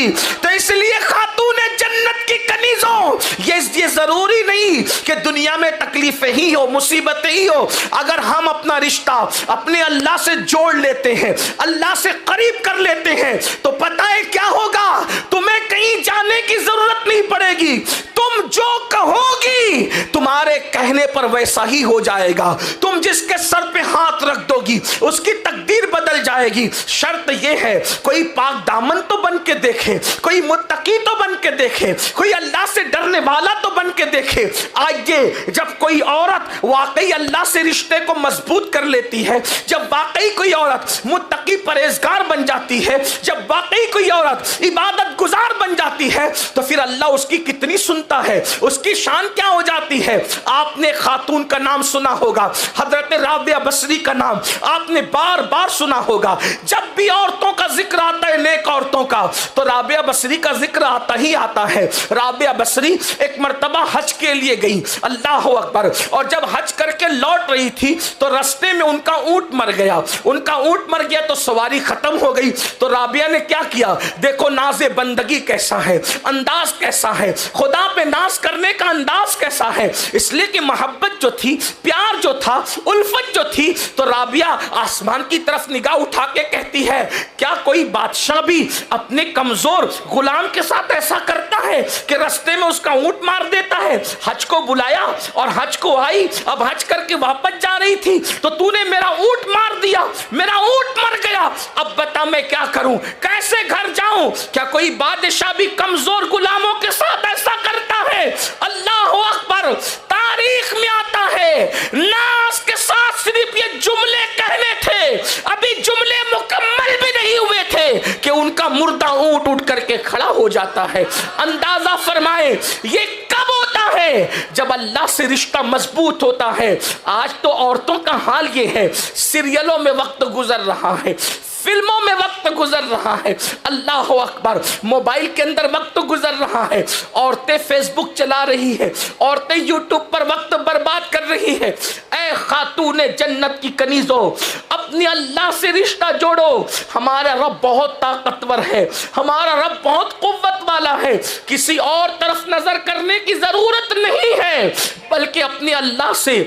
जाएगी। तो इसलिए खातून जन्नत की कनीजों, ये जरूरी नहीं कि दुनिया में तकलीफें ही हो, मुसीबतें ही हो। अगर हम अपना रिश्ता अपने अल्लाह से जोड़ लेते हैं, अल्लाह से करीब कर लेते हैं, तो पता है क्या होगा? तुम्हें कहीं जाने की जरूरत नहीं पड़ेगी। तुम जो कहोगी तुम्हारे कहने पर वैसा ही हो जाएगा। तुम जिसके सर पे हाथ रख दोगी उसकी तकदीर बदल जाएगी। शर्त यह है कोई पाक दामन तो बन के देखे, कोई मुत्तकी तो बन के देखे, कोई अल्लाह से डरने वाला तो बन के देखे। आइए, जब कोई औरत वाकई अल्लाह से रिश्ते को मजबूत कर लेती है, जब वाकई कोई औरत मुत्तकी परहेजगार बन जाती है, जब वाकई कोई औरत इबादत गुजार बन जाती है, तो फिर अल्लाह उसकी कितनी सुनता है, उसकी शान क्या हो जाती है। आपने खातून का नाम सुना होगा, हजरत राबिया बसरी का नाम आपने बार बार सुना होगा। जब भी औरतों का जिक्र आता है, नेक औरतों का, तो राबिया बसरी का जिक्र आता ही आता है। राबिया बसरी एक मर्तबा हज के लिए गई, अल्लाह अकबर, और जब हज करके लौट रही थी तो रास्ते में उनका ऊंट मर गया। उनका ऊंट मर गया तो सवारी खत्म हो गई। तो राबिया ने क्या किया? देखो नाज़े बंदगी कैसा है, अंदाज कैसा है, खुदा पे नाज करने का अंदाज कैसा है। इसलिए कि मोहब्बत जो थी, प्यार जो था, उल्फत जो थी, तो राबिया आसमान की तरफ निगाह उठा के कहती है, क्या कोई बादशाह भी अपने कमजोर गुलाम के साथ ऐसा करता है कि रास्ते में उसका ऊंट मार देता है? हज को बुलाया और हज को आई, अब हज करके वापस जा रही थी तो तूने मेरा ऊंट मार दिया, मेरा ऊंट मर गया। अब बता मैं क्या करूं, कैसे घर जाऊं? क्या कोई बादशाह भी कमजोर गुलामों के साथ ऐसा करता है? अल्लाह अकबर। तारीख में आता है नास के साथ सिर्फ ये जुमले कहने थे, अभी जुमले मुकम्मल भी नहीं हुए थे कि उनका मुर्दा ऊंट उठ करके खड़ा हो जाता है। अंदाजा फरमाए ये कब होता है? जब अल्लाह से रिश्ता मजबूत होता है। आज तो औरतों का हाल ये है, सीरियलों में वक्त गुजर रहा है, फिल्मों में वक्त गुजर रहा है, अल्लाह अकबर, मोबाइल के अंदर वक्त गुजर रहा है। औरतें फेसबुक चला रही है, औरतें यूट्यूब पर वक्त बर्बाद कर रही है। ऐ खातून जन्नत की कनीजों, अपने अल्लाह से रिश्ता जोड़ो। हमारा रब बहुत ताकतवर है, हमारा रब बहुत कुव्वत वाला है। किसी और तरफ नजर करने की जरूरत नहीं है, बल्कि अपने अल्लाह से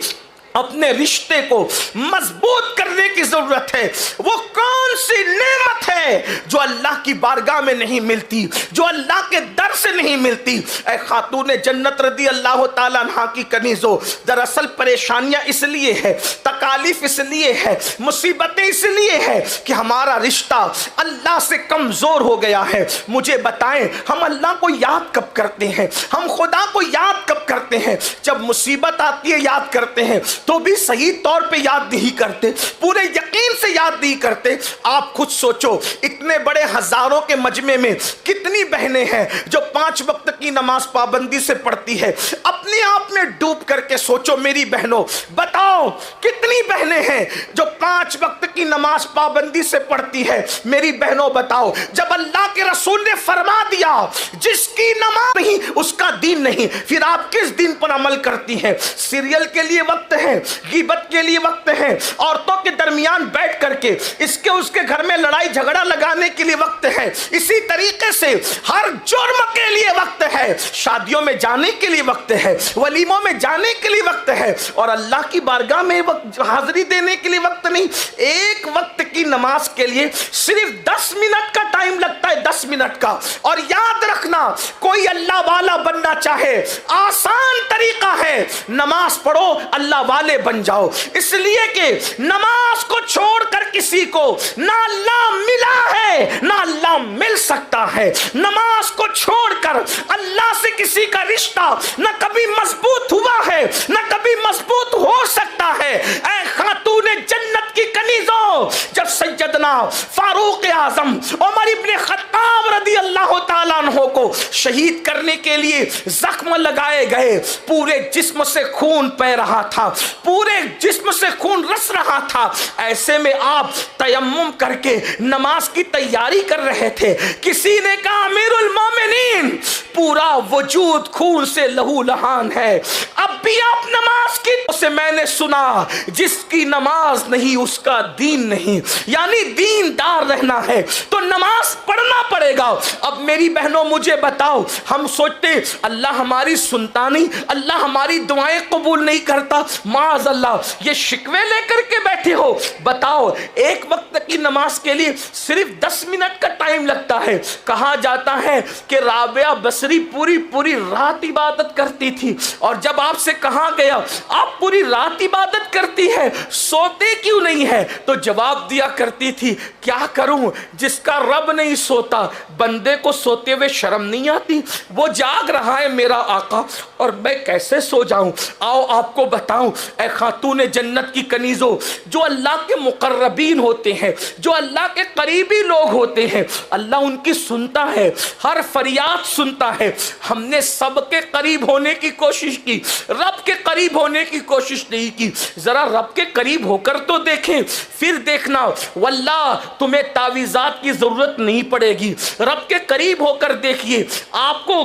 अपने रिश्ते को मजबूत करने की जरूरत है। वो कौन सी नेमत है जो अल्लाह की बारगाह में नहीं मिलती, जो अल्लाह के दर से नहीं मिलती। ऐ खातून जन्नत रदी अल्लाह ताला अन्हा की कनीजों, दरअसल परेशानियां इसलिए है, तकालीफ इसलिए है, मुसीबतें इसलिए है कि हमारा रिश्ता अल्लाह से कमजोर हो गया है। मुझे बताएं, हम अल्लाह को याद कब करते हैं, हम खुदा को याद कब करते हैं? जब मुसीबत आती है याद करते हैं, तो भी सही तौर पे याद नहीं करते, पूरे यकीन से याद नहीं करते। आप खुद सोचो, इतने बड़े हजारों के मजमे में कितनी बहनें हैं जो 5 वक्त की नमाज पाबंदी से पढ़ती है। अपने आप में डूब करके सोचो मेरी बहनों, बताओ कितनी बहनें हैं जो 5 वक्त की नमाज पाबंदी से पढ़ती है? मेरी बहनों बताओ, जब अल्लाह के रसूल ने फरमा दिया जिसकी नमाज नहीं उसका दीन नहीं, फिर आप किस दिन पर अमल करती हैं? सीरियल के लिए वक्त है, गीबत के लिए वक्त है, औरतों के दरमियान बैठ करके इसके उसके घर में लड़ाई झगड़ा लगाने के लिए वक्त है। इसी तरीके से हर जुर्म के लिए वक्त है, शादियों में जाने के लिए वक्त है, वलीमों में जाने के लिए वक्त है, और अल्लाह की बारगाह में हाजिरी देने के लिए वक्त नहीं। एक वक्त की नमाज के लिए सिर्फ 10 मिनट का टाइम लगता है, 10 मिनट का। और याद रखना, कोई अल्लाह वाला बनना चाहे, आसान तरीका है, नमाज पढ़ो, अल्लाह वाले बन जाओ। इसलिए कि नमाज को छोड़कर किसी को ना अल्लाह मिला है ना अल्लाह मिल सकता है। नमाज को छोड़कर अल्लाह से किसी का रिश्ता ना कभी मजबूत हुआ है ना कभी मजबूत हो सकता है। ऐ खातून जन्नत की कनीजों, जब सैयदना फारूक आजम उमर इब्ने खत्ताब रदी अल्लाह ताला अन्हु को शहीद करने के लिए जख्म लगाए गए, पूरे जिस्म से खून बह रहा था, पूरे जिस्म से खून रस रहा था। ऐसे में आप तयम्मुम करके नमाज की तैयारी कर रहे थे। किसी ने कहा अमीरुल मोमिनीन, पूरा वजूद खून से लहू लहान है, अब भी आप नमाज की से मैंने सुना जिसकी नमाज नहीं उसका दीन नहीं, यानी दीनदार रहना है तो नमाज पढ़ना पड़ेगा। अब मेरी बहनों मुझे बताओ, हम सोचते अल्लाह हमारी सुनता नहीं, अल्लाह हमारी दुआएं कबूल नहीं करता, माज़ अल्लाह ये शिकवे लेकर के बैठे हो। बताओ एक वक्त की नमाज के लिए सिर्फ 10 मिनट का टाइम लगता है। कहा जाता है कि राबिया बसरी पूरी पूरी रात इबादत करती थी, और जब आपसे कहा गया आप पूरी रात इबादत करती है, सोते क्यों नहीं है, तो जवाब दिया करती थी क्या करूं, जिसका रब नहीं सोता बंदे को सोते हुए शर्म नहीं आती, वो जाग रहा है मेरा आका और मैं कैसे सो जाऊं। आओ आपको बताऊं, ऐ खातून जन्नत की कनीजों, जो अल्लाह के मुकर्रबीन होते हैं, जो अल्लाह के करीबी लोग होते हैं, अल्लाह उनकी सुनता है, हर फरियाद सुनता है। हमने सबके करीब होने की कोशिश की, रब के करीब होने की कोशिश नहीं की। जरा रब के करीब होकर तो देखें, फिर देखना वल्लाह तुम्हें तावीज़ात की जरूरत नहीं पड़ेगी। रब के करीब होकर देखिए, आपको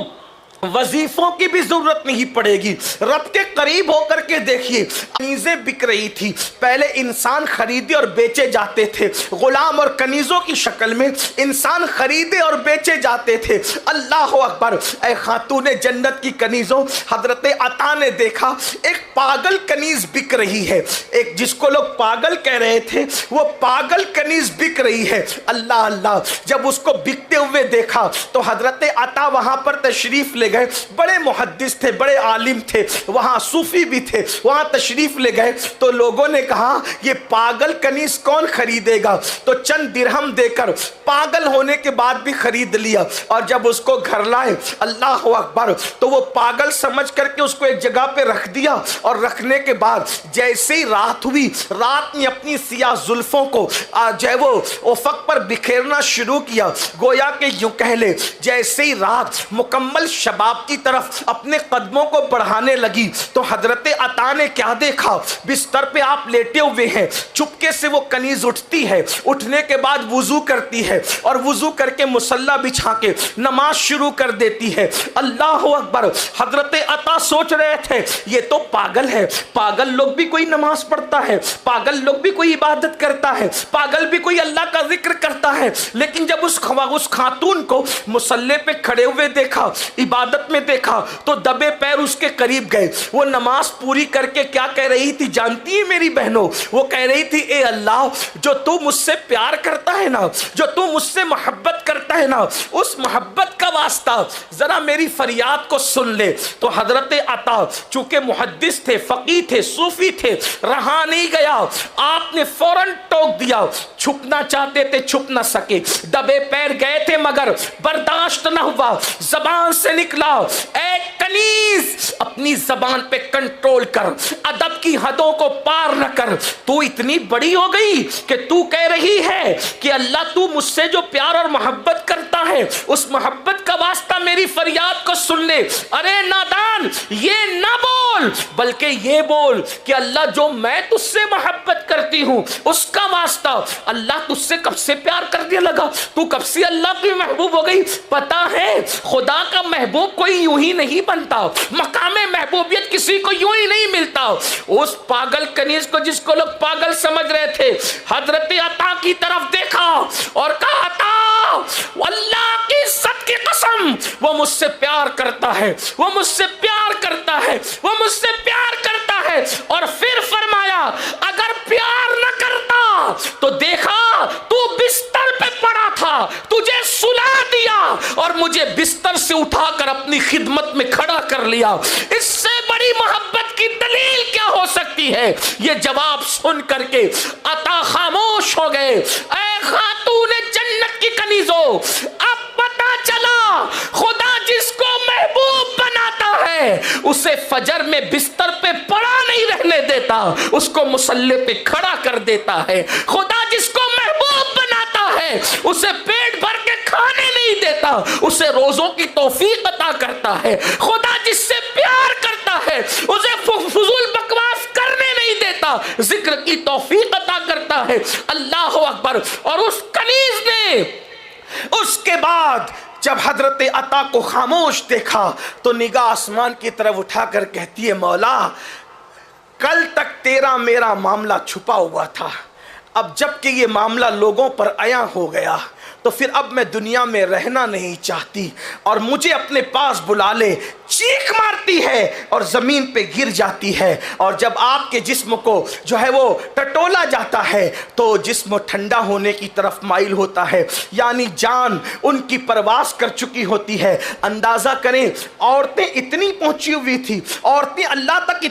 वजीफों की भी जरूरत नहीं पड़ेगी। रब के करीब होकर के देखिए, कनीजें बिक रही थी। पहले इंसान खरीदे और बेचे जाते थे, गुलाम और कनीजों की शक्ल में इंसान खरीदे और बेचे जाते थे। अल्लाह अकबर। ऐ खातून जन्नत की कनीजों, हजरत अता ने देखा एक पागल कनीज बिक रही है, एक जिसको लोग पागल कह रहे थे वो पागल कनीज बिक रही है। अल्लाह अल्लाह, जब उसको बिकते हुए देखा तो हजरत अता वहां पर तशरीफ ले गए। बड़े मुहद्दिस थे, बड़े आलिम थे, वहां सूफी भी थे, वहां तशरीफ ले गए। तो लोगों ने कहा ये पागल कनीज कौन खरीदेगा, तो चंद दिरहम देकर पागल होने के बाद भी खरीद लिया। और जब उसको घर लाए, अल्लाह अकबर, तो वो पागल समझ करके उसको एक जगह पे रख दिया। और रखने के बाद जैसे ही रात हुई, रात ने अपनी सियाह जुल्फों को जो है वो उफक पर बिखेरना शुरू किया। गोया के यूं कह ले, जैसे ही रात मुकम्मल शबाब की तरफ अपने कदमों को बढ़ाने लगी तो हजरत अता ने क्या देखा, बिस्तर पे आप लेटे हुए हैं, चुपके से वो कनीज उठती है, उठने के बाद वुजू करती है और वुजू करके मुसल्ला बिछा के नमाज शुरू कर देती है। अल्लाह अकबर। हजरत अता सोच रहे थे ये तो पागल है, पागल लोग भी कोई नमाज पढ़ता है, पागल लोग भी कोई इबादत करता है, पागल भी कोई अल्लाह का जिक्र करता है। लेकिन जब उस खातून को मुसल्ले पे खड़े हुए देखा, इबादत में देखा, तो दबे पैर उसके करीब गए। वो नमाज पूरी करके क्या कह रही थी जानती है मेरी बहनों, वो कह रही थी ए अल्लाह, जो तू मुझसे प्यार करता है ना, जो तू मुझसे मोहब्बत करता है ना, उस मोहब्बत का वास्ता जरा मेरी फरियाद को सुन ले। तो हजरत अता चूंकि मुहद्दिस थे, फकीह थे, सूफी थे, रहा नहीं गया, आपने फौरन टोक दिया। छुपना चाहते थे, छुप ना सके, दबे पैर गए थे मगर बर्दाश्त न हुआ, जबान से निकला ए कनीज, अपनी जबान पे कंट्रोल कर, अदब की हदों को पार न कर। तू इतनी बड़ी हो गई कि तू कह रही है कि अल्लाह तू मुझसे जो प्यार और मोहब्बत करता है उस मोहब्बत का वास्ता मेरी फरियाद को सुन ले। अरे नादान, ये ना बोल, बल्कि ये बोल कि अल्लाह जो मैं तुझसे मोहब्बत करती हूं उसका वास्ता, अल्लाह तुझसे कब से प्यार करने लगा, तू कब से अल्लाह की महबूब हो गई। पता है खुदा का महबूब कोई यूं ही नहीं बनता, मकामे महबूबियत किसी को यूं ही नहीं मिलता। उस पागल कनीज को जिसको लोग पागल समझ रहे थे, हजरत अता की तरफ देखा और कहा अता, अल्लाह की इज्जत की कसम, वो मुझसे प्यार करता है, वो मुझसे प्यार करता है, वो मुझसे प्यार करता है। और फिर फरमाया अगर प्यार न करता तो देखा तू बिस्तर पे पड़ा था, तुझे सुला दिया और मुझे बिस्तर से उठाकर अपनी खिदमत में खड़ा कर लिया। इससे बड़ी मोहब्बत की दलील क्या हो सकती है। ये जवाब सुन करके अता खामोश हो गए। ऐ खातून जन्नत की कनीजों, अब पता चला खुदा जिसको महबूब बनाता है उसे फजर में बिस्तर पे पड़ा नहीं रहने देता, उसको मुसल्ले पे खड़ा कर देता है। खुदा जिसको महबूब बनाता है उसे पेट भर के खाने नहीं देता, उसे रोजों की तौफीक अता करता है। खुदा जिससे प्यार करता है उसे फजूल बकवास करने नहीं देता, जिक्र की तौफीक अता करता है। अल्लाह अकबर। और उस कनीज ने उसके बाद जब हजरत अता को खामोश देखा तो निगाह आसमान की तरफ उठाकर कहती है, मौला कल तक तेरा मेरा मामला छुपा हुआ था, अब जबकि ये मामला लोगों पर आया हो गया तो फिर अब मैं दुनिया में रहना नहीं चाहती और मुझे अपने पास बुला ले। चीख मारती है और ज़मीन पे गिर जाती है, और जब आपके जिस्म को जो है वो टटोला जाता है तो जिस्म ठंडा होने की तरफ माइल होता है, यानी जान उनकी परवास कर चुकी होती है। अंदाज़ा करें, औरतें इतनी पहुंची हुई थी, औरतें अल्लाह तक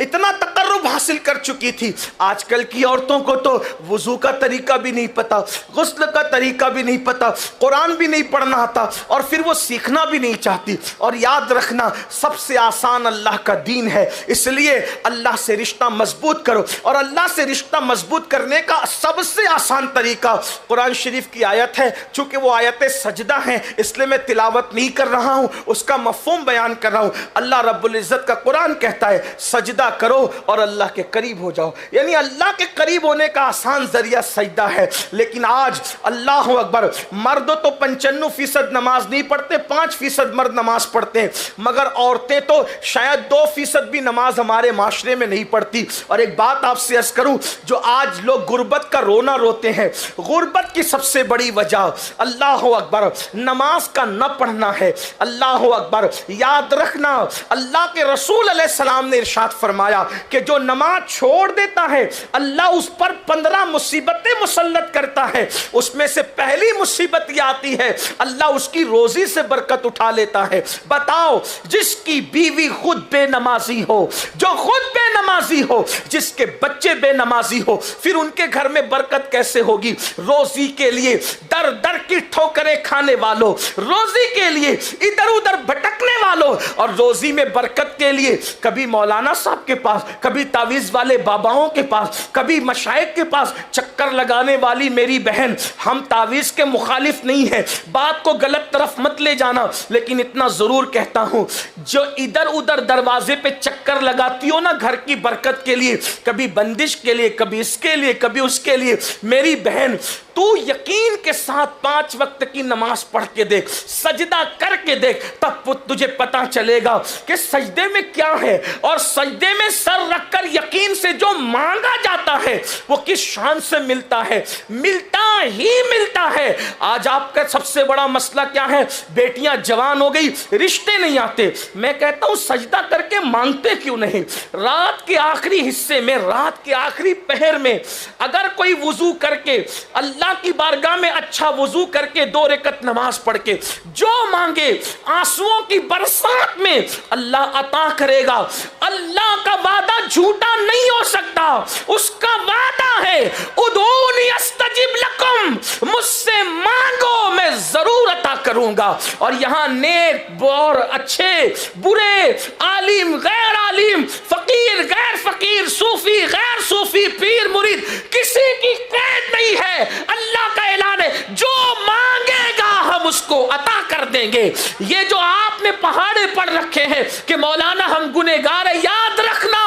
इतना तकर्रुब हासिल कर चुकी थी। आजकल की औरतों को तो वुज़ू का तरीका भी नहीं पता, गुस्ल का तरीका भी नहीं पता, कुरान भी नहीं पढ़ना आता, और फिर वो सीखना भी नहीं चाहती। और याद रखना, सबसे आसान अल्लाह का दीन है, इसलिए अल्लाह से रिश्ता मजबूत करो। और अल्लाह से रिश्ता मजबूत करने का सबसे आसान तरीका कुरान शरीफ की आयत है। चूंकि वो आयत सजदा है इसलिए मैं तिलावत नहीं कर रहा हूं, उसका मफ़हूम बयान कर रहा हूं। अल्लाह रब्बुल इज़्ज़त का कुरान कहता है, सजदा करो और अल्लाह के करीब हो जाओ, यानी अल्लाह के करीब होने का आसान जरिया सजदा है। लेकिन आज अल्लाह अकबर, मर्द तो 95% नमाज नहीं पढ़ते, 5% मर्द नमाज पढ़ते हैं, मगर औरतें तो शायद 2% भी नमाज हमारे माशरे में नहीं पढ़ती। और एक बात आपसे अर्ज करूं, जो आज लोग गुर्बत का रोना रोते हैं, गुर्बत की सबसे बड़ी वजह अल्लाह अकबर नमाज का न पढ़ना है। अल्लाह अकबर, याद रखना, अल्लाह के रसूल अलैहि सलाम ने इरशाद फरमाया कि जो नमाज छोड़ देता है अल्लाह उस पर 15 मुसीबतें मुसल्लत करता है। उसमें से पहली मुसीबत यह आती है, अल्लाह उसकी रोजी से बरकत उठा लेता है। बताओ, जिसकी बीवी खुद बेनमाजी हो, जो खुद बेनमाजी हो, जिसके बच्चे बेनमाजी हो, फिर उनके घर में बरकत कैसे होगी? रोजी के लिए दर दर की ठोकरें खाने वालों, रोजी के लिए इधर उधर भटकने वालों, और रोजी में बरकत के लिए कभी मौलाना साहब के पास, कभी तावीज़ वाले बाबाओं के पास, कभी मशाइख के पास चक्कर लगाने वाली मेरी बहन, हम तावीज़ के मुखालिफ नहीं है, बात को गलत तरफ मत ले जाना, लेकिन इतना ज़रूर कहता हूँ, जो इधर उधर दरवाजे पे चक्कर लगाती हो ना घर की बरकत के लिए, कभी बंदिश के लिए, कभी इसके लिए, कभी उसके लिए, मेरी बहन तू यकीन के साथ 5 वक्त की नमाज पढ़ के देख, सजदा करके देख, तब तुझे पता चलेगा कि सजदे में क्या है। और सजदे में सर रखकर यकीन से जो मांगा जाता है वो किस शान से मिलता है, मिलता ही मिलता है। आज आपका सबसे बड़ा मसला क्या है? बेटियां जवान हो गई, रिश्ते नहीं आते। मैं कहता हूं सजदा करके मांगते क्यों नहीं? रात के आखिरी हिस्से में, रात के आखिरी पहर में अगर कोई वुजू करके अल्लाह की बारगाह में अच्छा वुजू करके 2 रकअत नमाज पढ़ के जो मांगे आंसुओं की बरसात में अल्लाह अता करेगा। अल्लाह का वादा झूठा नहीं हो सकता, उसका वादा है उदूनी अस्तजिब लकुम, मुझसे मांगो मैं जरूर अता करूंगा। और यहां नेक और अच्छे बुरे, आलिम गैर आलिम, फकीर गैर फकीर, सूफी गैर सूफी, पीर मुरीद, किसी की कैद नहीं है। अल्लाह का ऐलान है, जो मांगेगा हम उसको अता कर देंगे। ये जो आपने पहाड़े पढ़ रखे हैं कि मौलाना हम गुनहगार है, याद रखना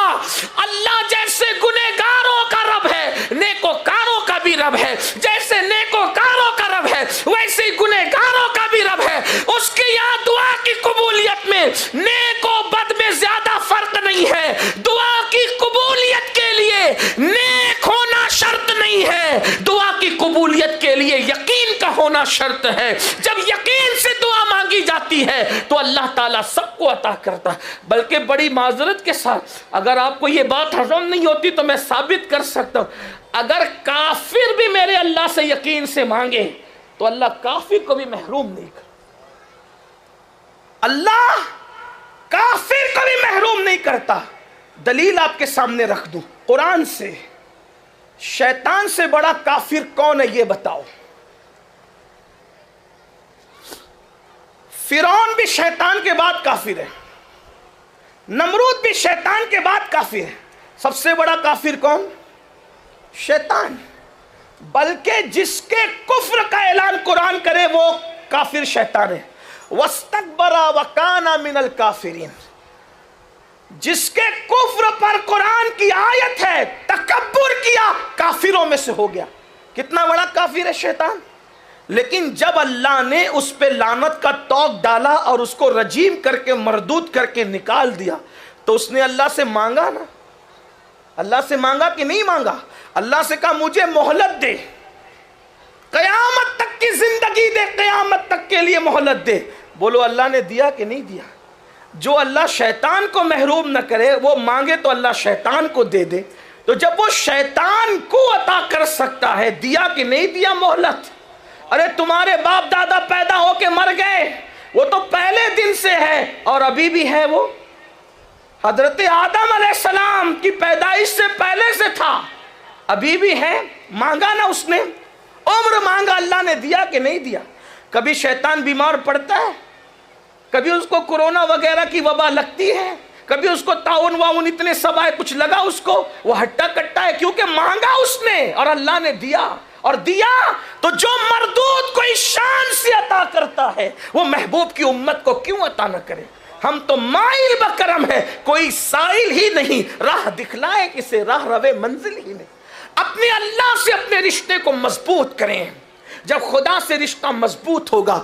अल्लाह जैसे गुनहगारों का रब है, नेकोकारों का भी रब है। जैसे नेकोकारों का रब है वैसे ही गुनहगारों का भी रब है। उसके यहाँ दुआ की कबूलियत में नेको बद में ज्यादा फर्क नहीं है। दुआ की कबूलियत के लिए नेक होना शर्त नहीं है, दुआ की कबूलियत के लिए यकीन का होना शर्त है। जब यकीन से दुआ मांगी जाती है तो अल्लाह ताला सबको अता करता है। बल्कि बड़ी माजरत के साथ अगर आपको ये बात हजम नहीं होती तो मैं साबित कर सकता हूं, अगर काफिर भी मेरे अल्लाह से यकीन से मांगे तो अल्लाह काफिर को भी महरूम नहीं कर, अल्लाह काफिर को भी महरूम नहीं करता। दलील आपके सामने रख दूं कुरान से। शैतान से बड़ा काफिर कौन है ये बताओ? फिरौन भी शैतान के बाद काफिर है, नमरूद भी शैतान के बाद काफिर है। सबसे बड़ा काफिर कौन? शैतान। बल्कि जिसके कुफ्र का ऐलान कुरान करे वो काफिर शैतान है। वस्तकबरा वकाना मिनल काफिरीन, जिसके कुफ्र पर कुरान की आयत है तकब्बुर किया, काफिरों में से हो गया। कितना बड़ा काफिर है शैतान? लेकिन जब अल्लाह ने उस पे लानत का तौक डाला और उसको रजीम करके मरदूद करके निकाल दिया, तो उसने अल्लाह से मांगा ना, अल्लाह से मांगा कि नहीं मांगा? अल्लाह से कहा मुझे मोहलत दे, कयामत तक की जिंदगी दे, कयामत तक के लिए मोहलत दे। बोलो अल्लाह ने दिया कि नहीं दिया? जो अल्लाह शैतान को महरूम न करे, वो मांगे तो अल्लाह शैतान को दे दे। तो जब वो शैतान को अता कर सकता है, दिया कि नहीं दिया मोहलत? अरे तुम्हारे बाप दादा पैदा होके मर गए, वो तो पहले दिन से है और अभी भी है। वो हजरत आदम अलैहिस्सलाम की पैदाइश से पहले से था, अभी भी है। मांगा ना उसने, उम्र मांगा, अल्लाह ने दिया कि नहीं दिया? कभी शैतान बीमार पड़ता है, कभी उसको कोरोना वगैरह की वबा लगती है, कभी उसको ताउन वाउन इतने सब आए, कुछ लगा उसको, वो हट्टा कट्टा है, क्योंकि मांगा उसने और अल्लाह ने दिया। और दिया तो जो मरदूद कोई शान से अता करता है, वो महबूब की उम्मत को क्यों अता न करे? हम तो माइल बकरम है, कोई साइल ही नहीं, राह दिखलाए किसे, राह रवे मंजिल ही नहीं। अपने अल्लाह से अपने रिश्ते को मजबूत करें। जब खुदा से रिश्ता मजबूत होगा